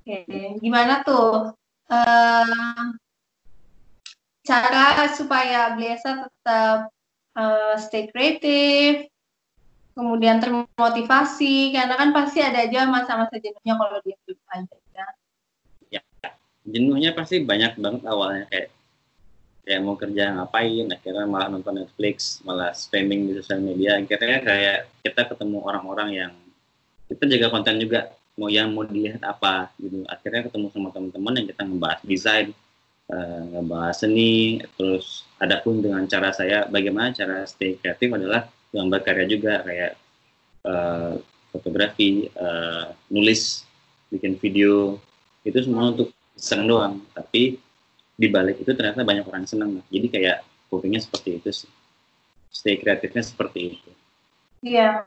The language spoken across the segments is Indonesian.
Oke, gimana tuh cara supaya Blesa tetap stay kreatif, kemudian termotivasi, karena kan pasti ada aja masa-masa jenuhnya kalau dia aja. Ya, jenuhnya pasti banyak banget awalnya, kayak mau kerja ngapain, akhirnya malah nonton Netflix, malah spamming di sosial media. Akhirnya kayak kita ketemu orang-orang yang kita jaga konten juga, mau dilihat apa gitu. Akhirnya ketemu sama teman-teman yang kita ngebahas desain, ngebahas seni. Terus adapun dengan cara saya, bagaimana cara stay kreatif adalah gambar karya juga, kayak fotografi, nulis, bikin video, itu semua untuk seneng doang. Tapi di balik itu ternyata banyak orang seneng. Jadi kayak copingnya seperti itu sih. Stay kreatifnya seperti itu. Iya.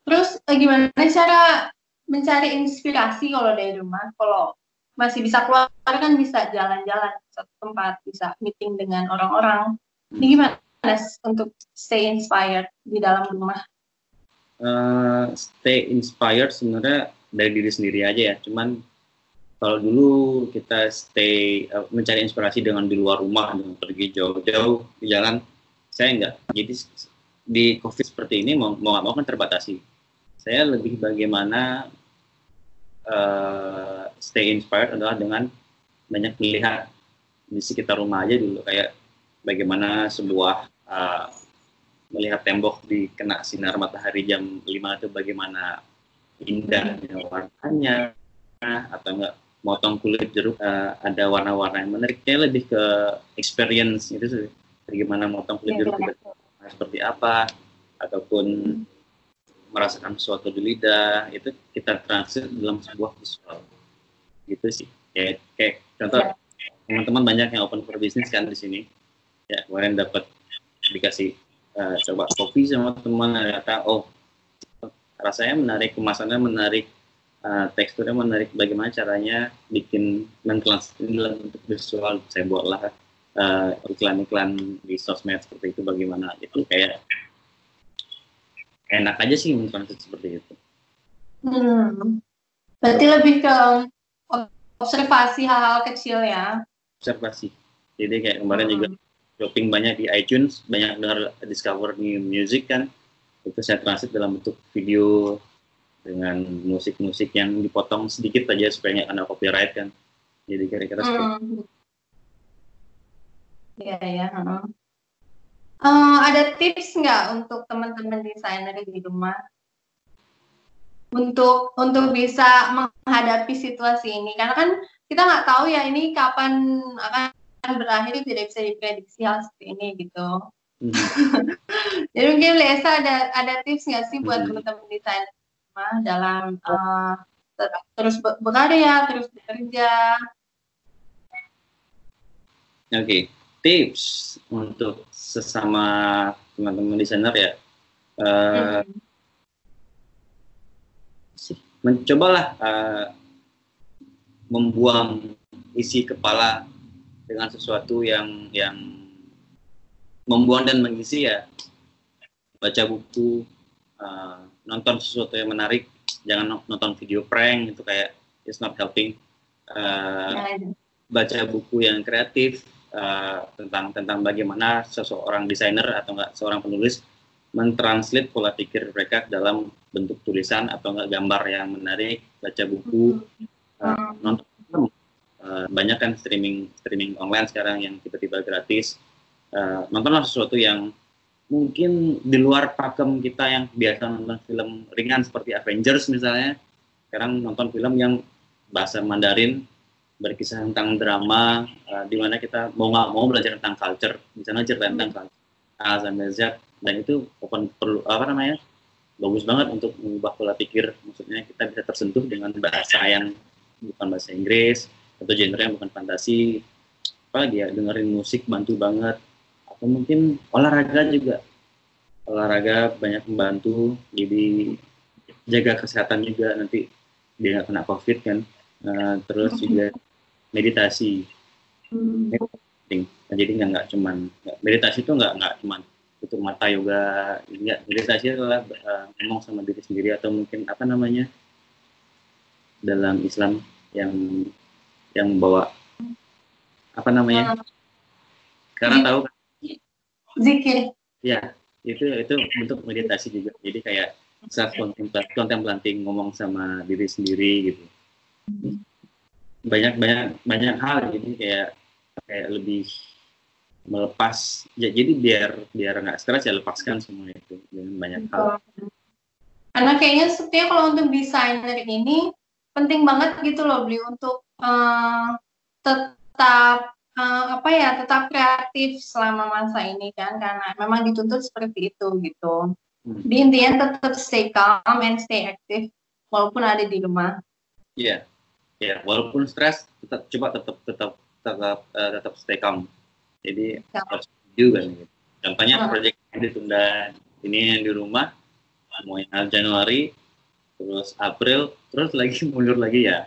Terus gimana cara mencari inspirasi kalau dari rumah? Kalau masih bisa keluar kan bisa jalan-jalan ke satu tempat, bisa meeting dengan orang-orang. Ini gimana untuk stay inspired di dalam rumah? Stay inspired sebenarnya dari diri sendiri aja ya. Cuman kalau dulu kita mencari inspirasi dengan di luar rumah, dengan pergi jauh-jauh di jalan, saya enggak. Jadi di COVID seperti ini mau nggak mau kan terbatasi. Saya lebih bagaimana stay inspired adalah dengan banyak melihat di sekitar rumah aja dulu, kayak bagaimana sebuah melihat tembok dikena sinar matahari jam 5 itu bagaimana indahnya warnanya, atau enggak motong kulit jeruk ada warna-warna yang menariknya, lebih ke experience itu sih, bagaimana motong kulit jeruk seperti apa, ataupun merasakan sesuatu di lidah, itu kita translate dalam sebuah visual gitu sih. Kayak contoh teman-teman banyak yang open for business kan di sini ya, kemarin dapat dikasih coba kopi sama teman, ternyata rasanya menarik, kemasannya menarik, teksturnya menarik, bagaimana caranya bikin mentranslate dalam bentuk visual. Saya buatlah iklan-iklan di sosmed seperti itu, bagaimana itu kayak enak aja sih mentranslate seperti itu. Berarti lebih ke observasi hal-hal kecil ya. Observasi. Jadi kayak kemarin juga shopping banyak di iTunes, banyak dengar discover new music kan, itu saya translate dalam bentuk video dengan musik-musik yang dipotong sedikit aja supaya nggak kena copyright kan. Jadi kira-kira seperti ya. Ada tips nggak untuk teman-teman desainer di rumah untuk bisa menghadapi situasi ini? Karena kan kita nggak tahu ya ini kapan akan berakhir, tidak bisa diprediksi hal seperti ini gitu. Jadi mungkin Lesa ada tips nggak sih buat teman-teman desainer dalam terus berkarya, terus bekerja? Oke, tips untuk sesama teman-teman desainer ya, mencobalah membuang isi kepala dengan sesuatu yang membuang dan mengisi ya. Baca buku, nonton sesuatu yang menarik, jangan nonton video prank, itu kayak it's not helping. Baca buku yang kreatif tentang bagaimana seseorang desainer atau enggak seorang penulis mentranslate pola pikir mereka dalam bentuk tulisan atau enggak gambar yang menarik. Baca buku, nonton film, banyak kan streaming online sekarang yang tiba-tiba gratis. Nontonlah sesuatu yang mungkin di luar pakem kita yang biasa nonton film ringan seperti Avengers misalnya. Sekarang nonton film yang bahasa Mandarin, berkisah tentang drama, di mana kita mau nggak mau belajar tentang culture, misalnya cerita tentang culture A sampai Z, dan itu bagus banget untuk mengubah pola pikir. Maksudnya kita bisa tersentuh dengan bahasa yang bukan bahasa Inggris atau genre yang bukan fantasi. Apalagi ya, dengerin musik bantu banget, atau mungkin olahraga juga. Olahraga banyak membantu, jadi jaga kesehatan juga, nanti dia nggak kena COVID kan. Terus juga meditasi. Nah, jadi nggak cuman meditasi itu nggak cuman tutup mata yoga, enggak. Meditasi adalah ngomong sama diri sendiri, atau mungkin dalam Islam yang bawa apa namanya? Karena tahu kan, zikir. ya itu bentuk meditasi juga. Jadi kayak self contemplating, ngomong sama diri sendiri gitu. Banyak hal, jadi kayak lebih melepas. Ya, jadi biar nggak stres ya, lepaskan semua itu dengan banyak hal. Karena kayaknya setiap kalau untuk desainer ini penting banget gitu loh, Bli, untuk tetap tetap kreatif selama masa ini kan, karena memang dituntut seperti itu gitu. Di intinya tetap stay calm and stay active walaupun ada di rumah. Iya, ya walaupun stres tetap stay calm. Jadi harus juga nih. Contohnya proyek yang ditunda ini yang di rumah, mau yang Januari, terus April, terus lagi mundur lagi ya.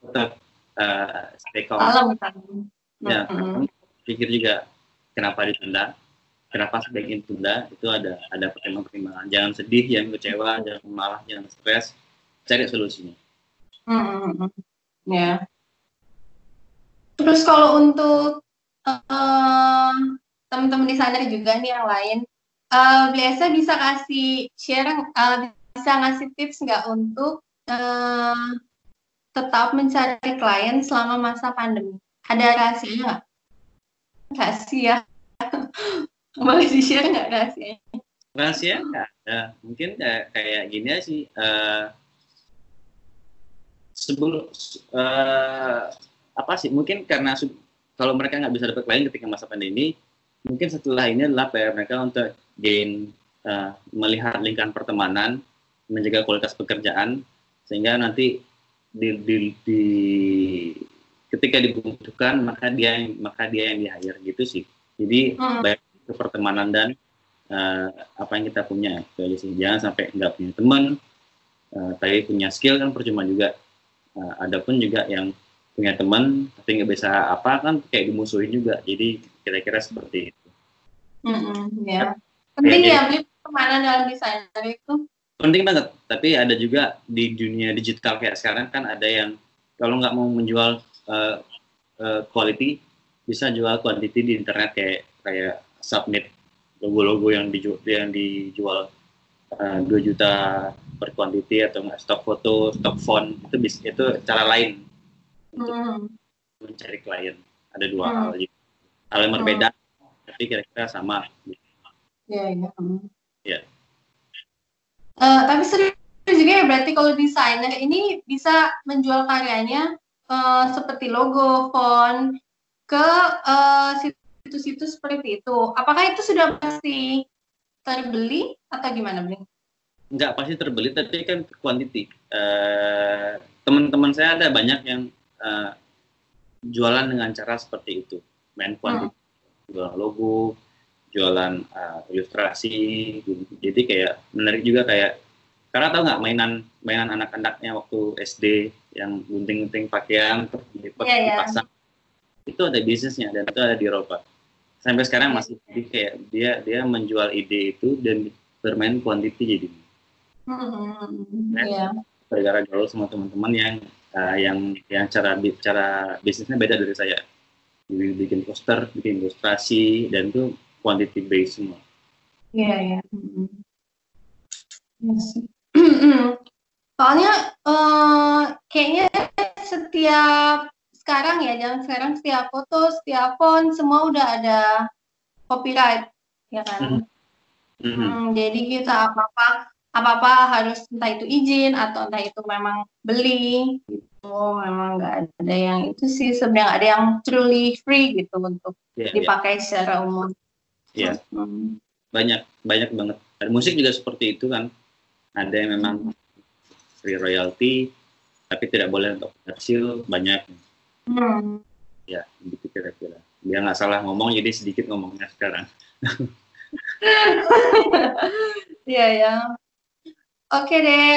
tetap stay calm. Ya, pikir juga kenapa ditunda, kenapa sebaiknya ditunda, itu ada pertimbangan. Jangan sedih, jangan kecewa, jangan malah, jangan stres, cari solusinya. Ya. Terus kalau untuk teman-teman desainer juga nih yang lain, biasa bisa kasih share, bisa ngasih tips nggak untuk tetap mencari klien selama masa pandemi? Ada rahasia nggak? Rahasia. Boleh di-share nggak rahasia? Rahasia nggak ada. Mungkin kayak gini aja sih. Sebelum apa sih? Mungkin karena kalau mereka nggak bisa dapat klien ketika masa pandemi, mungkin setelah ini adalah PR mereka untuk melihat lingkaran pertemanan, menjaga kualitas pekerjaan, sehingga nanti ketika dibutuhkan maka dia yang di-hire gitu sih. Jadi baik itu pertemanan dan apa yang kita punya itu aja sih. Jangan sampai nggak punya teman, tapi punya skill kan percuma juga. Adapun juga yang punya teman tapi nggak bisa apa kan kayak dimusuhin juga. Jadi kira-kira seperti itu. Ya. Penting ya beli pertemanan dalam desainer itu. Penting banget. Tapi ada juga di dunia digital kayak sekarang kan ada yang kalau nggak mau menjual quality, bisa jual quantity di internet kayak submit logo-logo yang dijual 2 juta per quantity atau nggak stok foto, stok font, itu cara lain untuk mencari klien. Ada 2 hal gitu. Hal yang berbeda tapi kira-kira sama. Iya. Ya. Tapi serius juga ya, berarti kalau desainer ini bisa menjual karyanya seperti logo, font ke situs-situs seperti itu. Apakah itu sudah pasti terbeli atau gimana, Bling? Nggak pasti terbeli, tapi kan quantity. Teman-teman saya ada banyak yang jualan dengan cara seperti itu, main quantity, jualan logo, jualan ilustrasi, gitu. Jadi kayak menarik juga kayak, karena tahu nggak mainan anak-anaknya waktu SD yang gunting-gunting pakaian dipasang, itu ada bisnisnya dan itu ada di Eropa. Sampai sekarang masih, jadi kayak dia menjual ide itu dan bermain quantity jadi. Gara-gara gaul sama teman-teman yang cara bisnisnya beda dari saya. Bikin poster, bikin ilustrasi, dan itu quantity based semua. Iya. Soalnya kayaknya sekarang setiap foto, setiap font semua udah ada copyright, ya kan? Jadi kita apa-apa harus entah itu izin atau entah itu memang beli gitu. Memang nggak ada yang itu sih, sebenarnya nggak ada yang truly free gitu untuk dipakai secara umum. Iya. Banyak banget. Dan musik juga seperti itu kan. Ada yang memang free royalty tapi tidak boleh untuk komersil, banyak. Ya, begitu kira-kira. Dia nggak salah ngomong, jadi sedikit ngomongnya sekarang. Iya. Oke deh.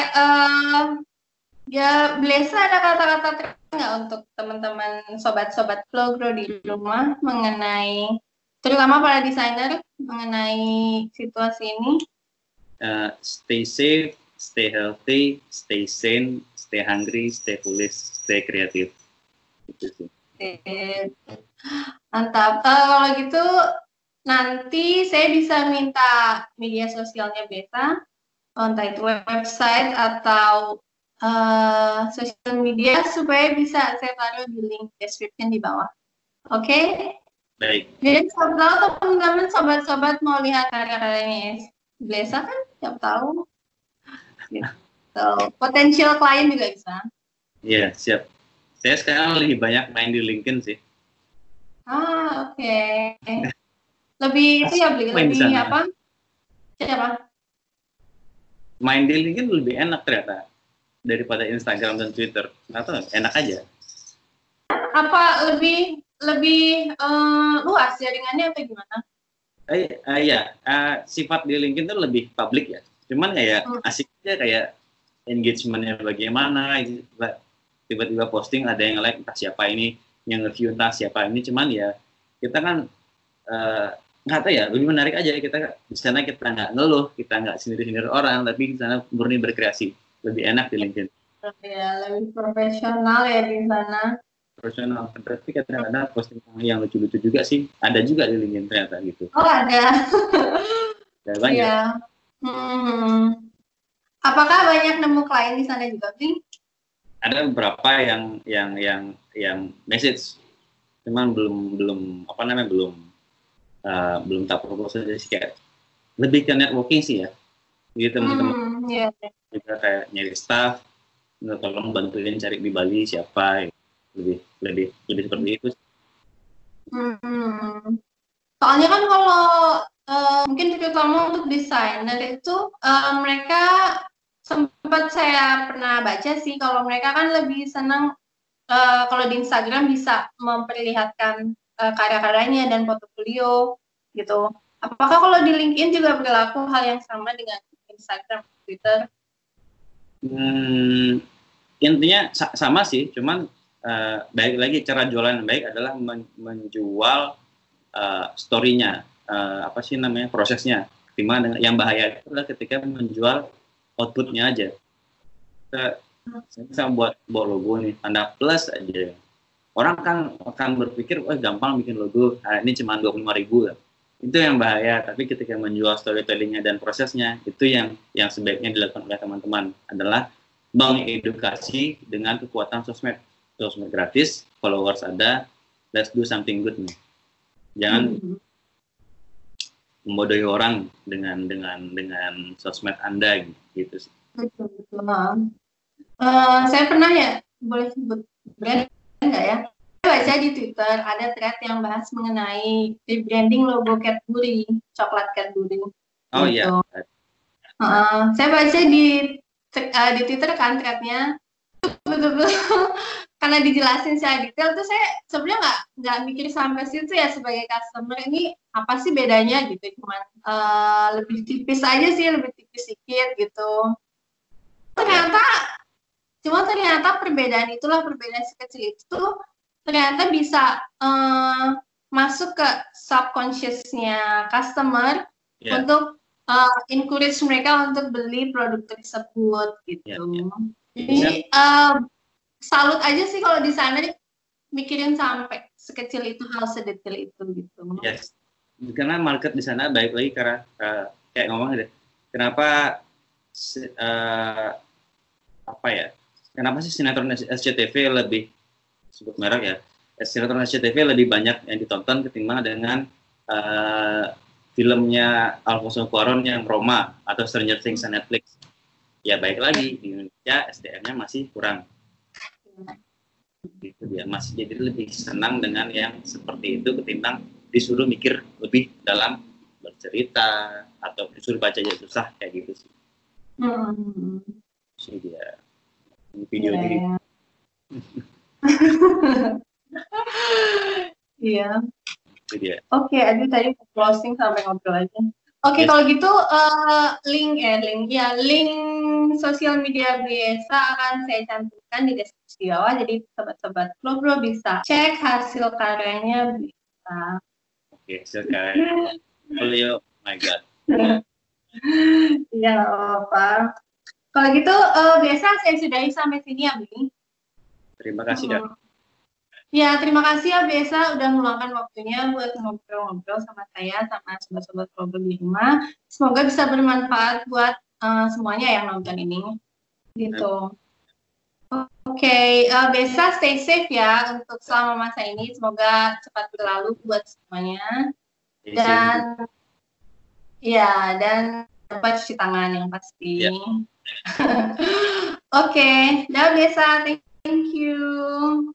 Ya, Blesa ada kata-kata nggak untuk teman-teman sobat-sobat Flow Grow di rumah mengenai, terutama para desainer, mengenai situasi ini? Stay safe, stay healthy, stay sane, stay hungry, stay foolish, stay kreatif. Itu sih. Mantap. Kalau gitu nanti saya bisa minta media sosialnya Beta, entah itu website atau sosial media supaya bisa saya taruh di link description di bawah. Oke? Baik. Jadi kalau teman-teman sobat-sobat mau lihat karya-karyanya Blesa kan siapa tahu. Gitu. Potensial klien juga bisa. Iya, siap. Saya sekarang lebih banyak main di LinkedIn sih. Oke. Lebih itu ya, lebih apa? Siapa? Main di LinkedIn lebih enak ternyata daripada Instagram dan Twitter. Atau enak aja. Apa lebih luas jaringannya atau gimana? Sifat di LinkedIn itu lebih publik ya. Cuman kayak asik aja, kayak engagementnya bagaimana. Tiba-tiba posting ada yang like, entah siapa ini, yang review entah siapa ini. Cuman ya kita kan nggak tahu ya, lebih menarik aja. Kita di sana kita nggak ngeluh, kita nggak sindir-sindir orang, tapi di sana murni berkreasi. Lebih enak di LinkedIn. Ya, lebih profesional ya di sana. Profesional, tapi kadang-kadang posting yang lucu-lucu juga sih, ada juga di LinkedIn ternyata gitu. Oh ada. Ada banyak. Ya. Apakah banyak nemu klien di sana juga, Bing? Ada beberapa yang message, cuman belum tak proposal sih, kayak lebih ke networking sih ya. Jadi teman-teman juga kayak nyari staff, tolong bantuin cari di Bali siapa, lebih seperti itu. Soalnya kan kalau mungkin terutama untuk desainer itu mereka sempat saya pernah baca sih kalau mereka kan lebih senang kalau di Instagram bisa memperlihatkan karya-karyanya dan portofolio gitu. Apakah kalau di LinkedIn juga berlaku hal yang sama dengan Instagram, Twitter? Intinya sama sih, cuman baik lagi cara jualan yang baik adalah menjual story-nya, prosesnya. Dimana dengan yang bahaya itu adalah ketika menjual output-nya aja. Saya bisa buat logo nih, tanda plus aja. Orang kan akan berpikir, gampang bikin logo, ini cuma 25.000 lah. Itu yang bahaya. Tapi ketika menjual storytelling-nya dan prosesnya, itu yang sebaiknya dilakukan oleh teman-teman adalah mengedukasi dengan kekuatan sosmed gratis, followers ada, let's do something good nih. Jangan membodohi orang dengan sosmed Anda gitu sih. Betul. Saya pernah ya, boleh sebut brand enggak ya? Saya baca di Twitter ada thread yang bahas mengenai rebranding logo Cadbury, coklat Cadbury. Oh iya. Saya baca di Twitter kan threadnya, betul-betul karena dijelasin secara detail tuh saya sebenarnya nggak mikir sampai situ ya sebagai customer, ini apa sih bedanya gitu, cuman lebih tipis aja sih, lebih tipis sedikit gitu. Ternyata perbedaan sekecil itu ternyata bisa masuk ke subconsciousnya customer untuk encourage mereka untuk beli produk tersebut gitu. Jadi salut aja sih kalau di sana mikirin sampai sekecil itu, hal sedetail itu gitu. Yes. Karena market di sana baik lagi karena kayak ngomong deh, kenapa kenapa sih sinetron SCTV lebih, sebut merek ya, sinetron SCTV lebih banyak yang ditonton ketimbang dengan filmnya Alfonso Cuarón yang Roma atau Stranger Things on Netflix. Ya baik lagi di Indonesia SDM-nya masih kurang. Gitu dia, masih jadi lebih senang dengan yang seperti itu ketimbang disuruh mikir lebih dalam bercerita atau disuruh baca aja susah kayak gitu sih. Sih dia video ini. Iya. Oke, aduh tadi closing sampai ngobrol aja. Oke, kalau gitu link sosial media biasa akan saya cantumkan di deskripsi bawah. Jadi sobat-sobat Flowbro bisa cek hasil karyanya bisa. Oke, hasil karyanya. Oh my God. Iya, apa? Kalau gitu biasa saya sudahi sampai sini ya, Bi. Terima kasih, Kak. Ya, terima kasih ya Besa udah meluangkan waktunya buat ngobrol-ngobrol sama saya, sama sobat-sobat Problem di rumah. Semoga bisa bermanfaat buat semuanya yang nonton ini. Gitu. Oke, Besa stay safe ya untuk selama masa ini. Semoga cepat berlalu buat semuanya. Dan ya, dan dapat cuci tangan yang pasti. Oke, dah Besa, thank you.